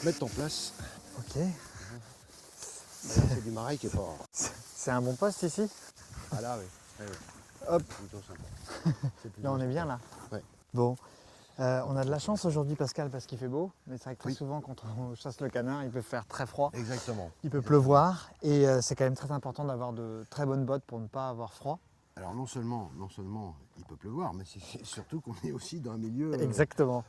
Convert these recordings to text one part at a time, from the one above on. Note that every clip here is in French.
mettre en place. Ok. C'est du marais qui est pas. C'est un bon poste ici. Ah là, oui. Hop. Plutôt sympa. Là, on est bien là. Ouais. Bon. On a de la chance aujourd'hui, Pascal, parce qu'il fait beau. Mais c'est vrai que très Oui. souvent, quand on chasse le canard, il peut faire très froid. Exactement. Il peut pleuvoir. Et c'est quand même très important d'avoir de très bonnes bottes pour ne pas avoir froid. Alors non seulement il peut pleuvoir, mais c'est surtout qu'on est aussi dans un milieu. Exactement.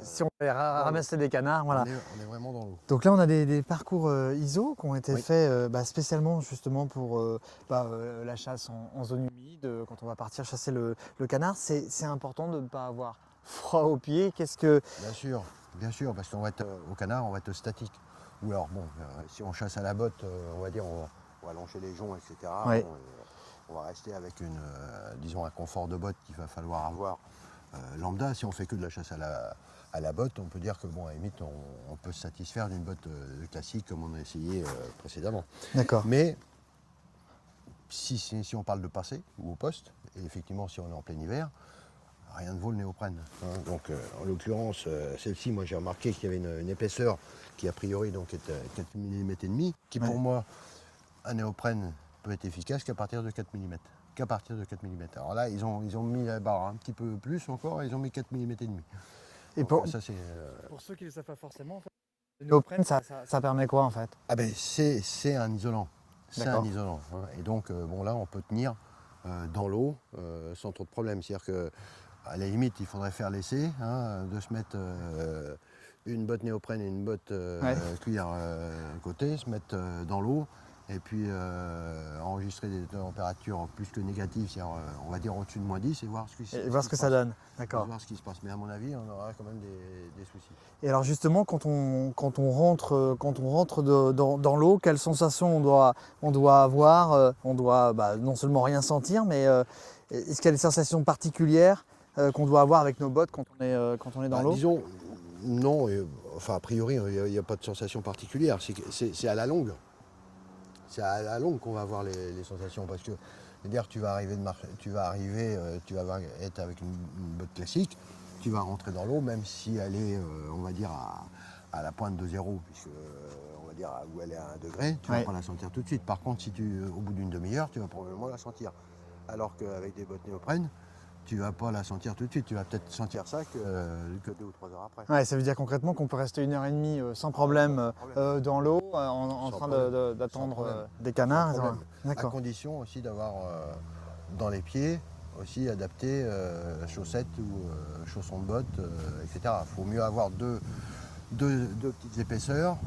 Si on veut ramasser des canards, voilà. On est vraiment dans l'eau. Donc là, on a des parcours ISO qui ont été Oui. faits spécialement justement pour la chasse en zone humide, quand on va partir chasser le canard. C'est important de ne pas avoir froid aux pieds. Qu'est-ce que... Bien sûr, parce qu'on va être au canard, on va être statique. Ou alors bon, si on chasse à la botte, on va dire on va longer les joncs, etc. Ouais. Bon, on va rester avec disons un confort de botte qu'il va falloir avoir lambda. Si on fait que de la chasse à la botte, on peut dire que bon, à la limite, on peut se satisfaire d'une botte classique comme on a essayé précédemment. D'accord. Mais si on parle de passé ou au poste, et effectivement si on est en plein hiver, rien ne vaut le néoprène. Hein. Donc en l'occurrence, celle-ci, moi j'ai remarqué qu'il y avait une épaisseur qui a priori donc est 4 mm et demi, qui pour moi, un néoprène peut être efficace qu'à partir de 4 mm. Qu'à partir de 4 mm. Alors là, ils ont mis la barre un petit peu plus encore, ils ont mis 4 mm et demi. Et Donc, ça, c'est, pour ceux qui ne le savent pas forcément, en fait, le néoprène, ça permet quoi en fait? Ah ben c'est un isolant. C'est D'accord. un isolant. Hein. Et donc bon là on peut tenir dans l'eau sans trop de problème. C'est-à-dire que à la limite il faudrait faire l'essai de se mettre une botte néoprène et une botte cuir à côté, se mettre dans l'eau et puis enregistrer des températures plus que négatives, c'est-à-dire on va dire au-dessus de -10 et voir ce que ça donne. D'accord. Voir ce qui se passe. Mais à mon avis on aura quand même des soucis. Et alors justement, quand on rentre dans l'eau, quelles sensations on doit avoir? On doit non seulement rien sentir, mais est-ce qu'il y a des sensations particulières qu'on doit avoir avec nos bottes quand on est dans l'eau? Disons, non, enfin a priori il n'y a pas de sensation particulière, c'est à la longue. C'est à la longue qu'on va avoir les sensations parce que c'est-à-dire tu vas être avec une botte classique, tu vas rentrer dans l'eau même si elle est on va dire à la pointe de zéro, puisque on va dire où elle est à 1 degré, tu ne vas pas la sentir tout de suite. Par contre, au bout d'une demi-heure, tu vas probablement la sentir. Alors qu'avec des bottes néoprène, tu ne vas pas la sentir tout de suite, tu vas peut-être sentir ça que 2 ou 3 heures après. Ouais, ça veut dire concrètement qu'on peut rester 1 heure et demie sans problème dans l'eau en train d'attendre des canards. À condition aussi d'avoir dans les pieds aussi adapté chaussettes ou chaussons de bottes, etc. Il faut mieux avoir deux petites épaisseurs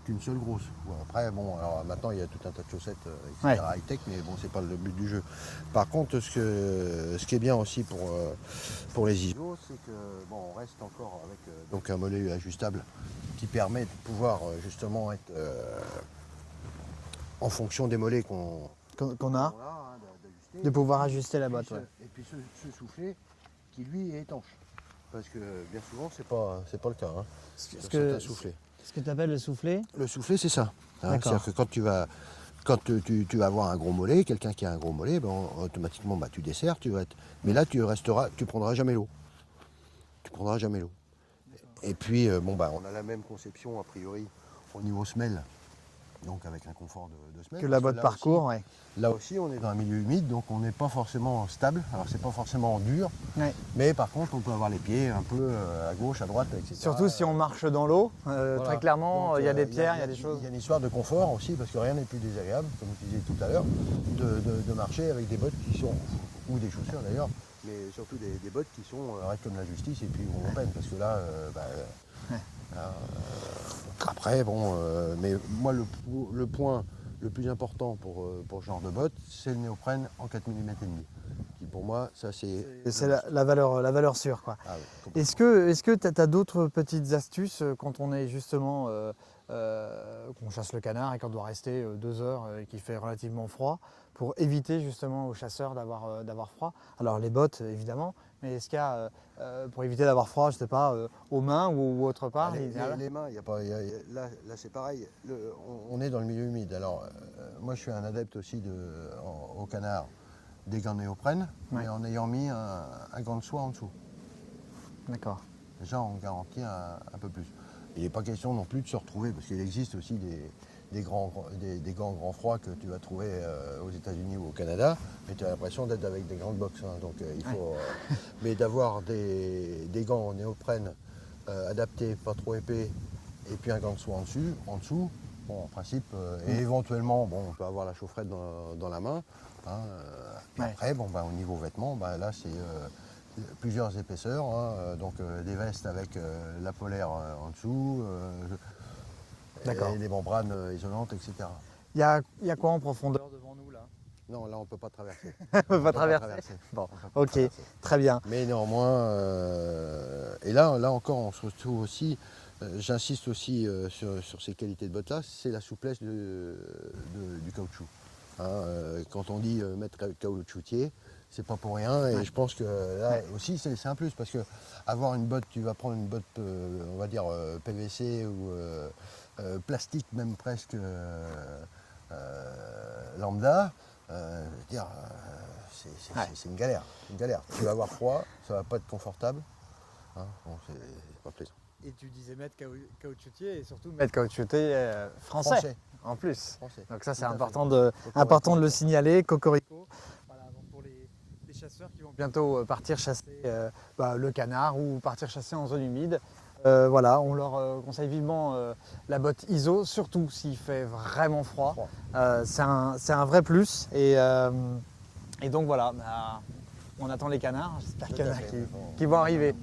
qu'une seule grosse. Bon, après, bon, alors maintenant il y a tout un tas de chaussettes, etc. high-tech, mais bon, c'est pas le but du jeu. Par contre, ce qui est bien aussi pour les ISO, c'est que bon, on reste encore avec donc un mollet ajustable qui permet de pouvoir justement être en fonction des mollets qu'on a, d'ajuster, de pouvoir ajuster la botte. Et puis ce soufflet qui lui est étanche. Parce que bien souvent c'est pas le cas. Hein. Ce que tu appelles le soufflet? Le soufflet c'est ça. Hein. C'est-à-dire que quand tu vas avoir un gros mollet, quelqu'un qui a un gros mollet, automatiquement tu desserres, mais là tu prendras jamais l'eau. Tu prendras jamais l'eau. Et puis on a la même conception a priori au niveau semelle. Donc avec un confort de semelle. Que la botte parcours, oui. Là aussi, on est dans un milieu humide, donc on n'est pas forcément stable. Alors c'est pas forcément dur, mais par contre, on peut avoir les pieds un peu à gauche, à droite, etc. Surtout si on marche dans l'eau, très clairement, il y a des pierres, il y a des choses. Il y a une histoire de confort aussi, parce que rien n'est plus désagréable, comme je disais tout à l'heure, de marcher avec des bottes qui sont, ou des chaussures d'ailleurs, mais surtout des bottes qui sont arrêtent comme la justice et puis vont en peine, parce que là, après, mais moi, le point le plus important pour ce genre de bottes, c'est le néoprène en 4 mm et demi. Qui pour moi, ça c'est... C'est la valeur sûre, quoi. Ah oui, Est-ce que tu as d'autres petites astuces quand on est justement... qu'on chasse le canard et qu'on doit rester 2 heures et qu'il fait relativement froid, pour éviter justement aux chasseurs d'avoir froid? Alors les bottes, évidemment, mais est-ce qu'il y a, pour éviter d'avoir froid, je sais pas, aux mains ou autre part? Les mains, là c'est pareil, on est dans le milieu humide. Alors moi je suis un adepte aussi au canard des gants néoprène, mais en ayant mis un gant de soie en dessous. D'accord. Déjà on garantit un peu plus. Il n'est pas question non plus de se retrouver, parce qu'il existe aussi des gants grand froid que tu vas trouver aux États-Unis ou au Canada, mais tu as l'impression d'être avec des grandes boxes. Hein, donc il faut, mais d'avoir des gants en néoprène adaptés, pas trop épais, et puis un gant de soie en dessous, bon, en principe, et éventuellement, bon, on peut avoir la chaufferette dans la main. Hein, puis après, bon, au niveau vêtements, là c'est plusieurs épaisseurs, hein, donc des vestes avec la polaire en dessous, et des membranes isolantes, etc. Il y a quoi en profondeur devant nous là? Non, là on ne peut pas traverser. On ne peut pas traverser. Bon, ok, très bien. Mais néanmoins, et là encore, on se retrouve aussi, j'insiste aussi sur ces qualités de bottes-là, c'est la souplesse du caoutchouc. Hein, quand on dit mettre caoutchoutier, c'est pas pour rien, et je pense que là aussi c'est un plus, parce que avoir une botte, tu vas prendre une botte, on va dire PVC ou plastique même presque lambda, c'est une galère. Tu vas avoir froid, ça va pas être confortable. Hein, bon, c'est pas plaisant. Et tu disais mettre caoutchoutier et surtout mettre caoutchouté français en plus. Français. Donc ça c'est Tout à important fait. de le signaler. Cocorico. Voilà, donc pour les chasseurs qui vont bientôt partir chasser le canard ou partir chasser en zone humide. Voilà, on leur conseille vivement la botte ISO, surtout s'il fait vraiment froid. C'est un vrai plus. Et donc voilà, on attend les canards. J'espère qu'il y en a qui vont arriver.